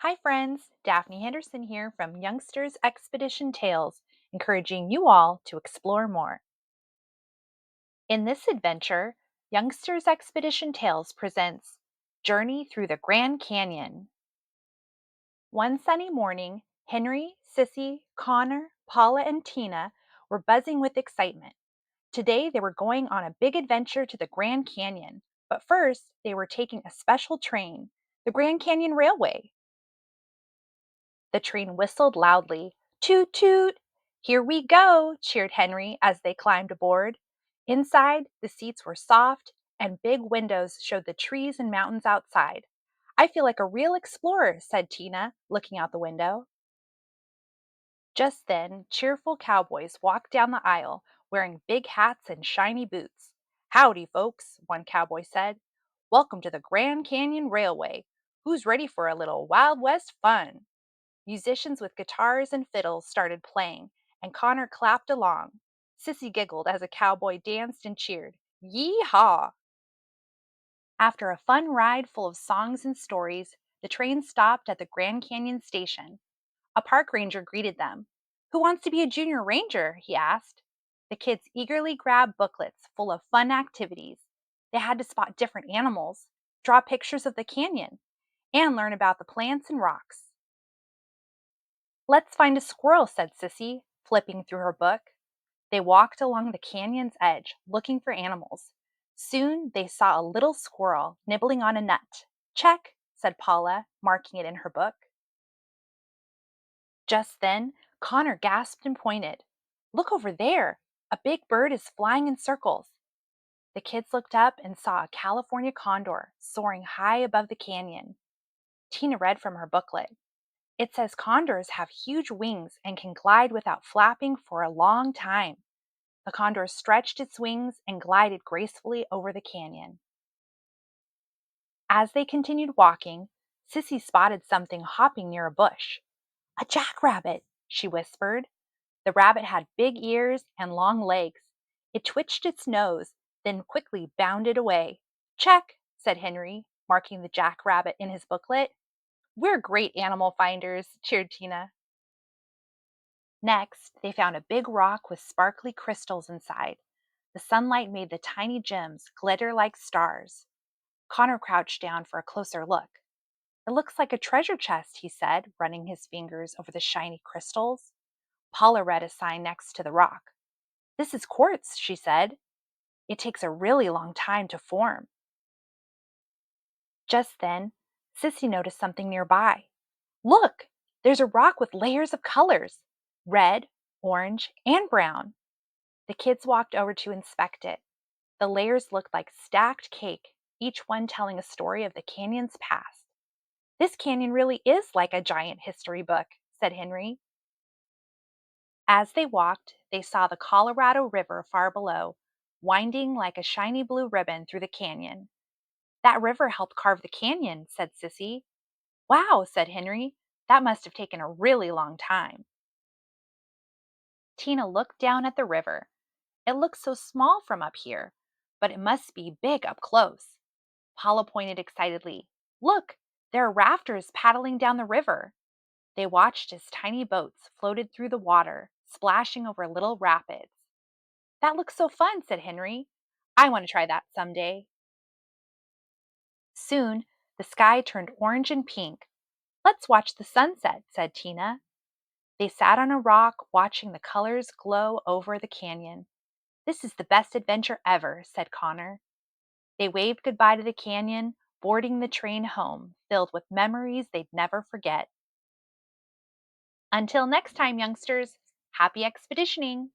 Hi, friends. Daphne Henderson here from Youngsters Expedition Tales, encouraging you all to explore more. In this adventure, Youngsters Expedition Tales presents Journey Through the Grand Canyon. One sunny morning, Henry, Sissy, Connor, Paula, and Tina were buzzing with excitement. Today, they were going on a big adventure to the Grand Canyon, but first, they were taking a special train, the Grand Canyon Railway. The train whistled loudly. Toot toot! Here we go, cheered Henry as they climbed aboard. Inside, the seats were soft, and big windows showed the trees and mountains outside. I feel like a real explorer, said Tina, looking out the window. Just then, cheerful cowboys walked down the aisle wearing big hats and shiny boots. Howdy, folks, one cowboy said. Welcome to the Grand Canyon Railway. Who's ready for a little Wild West fun? Musicians with guitars and fiddles started playing, and Connor clapped along. Sissy giggled as a cowboy danced and cheered. Yee-haw! After a fun ride full of songs and stories, the train stopped at the Grand Canyon station. A park ranger greeted them. Who wants to be a junior ranger? He asked. The kids eagerly grabbed booklets full of fun activities. They had to spot different animals, draw pictures of the canyon, and learn about the plants and rocks. Let's find a squirrel, said Sissy, flipping through her book. They walked along the canyon's edge, looking for animals. Soon they saw a little squirrel nibbling on a nut. Check, said Paula, marking it in her book. Just then, Connor gasped and pointed. Look over there! A big bird is flying in circles. The kids looked up and saw a California condor soaring high above the canyon. Tina read from her booklet. It says condors have huge wings and can glide without flapping for a long time. The condor stretched its wings and glided gracefully over the canyon. As they continued walking, Sissy spotted something hopping near a bush. A jackrabbit, she whispered. The rabbit had big ears and long legs. It twitched its nose, then quickly bounded away. Check, said Henry, marking the jackrabbit in his booklet. We're great animal finders, cheered Tina. Next, they found a big rock with sparkly crystals inside. The sunlight made the tiny gems glitter like stars. Connor crouched down for a closer look. It looks like a treasure chest, he said, running his fingers over the shiny crystals. Paula read a sign next to the rock. This is quartz, she said. It takes a really long time to form. Just then, Sissy noticed something nearby. Look, there's a rock with layers of colors, red, orange, and brown. The kids walked over to inspect it. The layers looked like stacked cake, each one telling a story of the canyon's past. This canyon really is like a giant history book, said Henry. As they walked, they saw the Colorado River far below, winding like a shiny blue ribbon through the canyon. That river helped carve the canyon, said Sissy. Wow, said Henry. That must have taken a really long time. Tina looked down at the river. It looks so small from up here, but it must be big up close. Paula pointed excitedly. Look, there are rafters paddling down the river. They watched as tiny boats floated through the water, splashing over little rapids. That looks so fun, said Henry. I want to try that someday. Soon, the sky turned orange and pink. Let's watch the sunset, said Tina. They sat on a rock, watching the colors glow over the canyon. This is the best adventure ever, said Connor. They waved goodbye to the canyon, boarding the train home, filled with memories they'd never forget. Until next time, youngsters, happy expeditioning!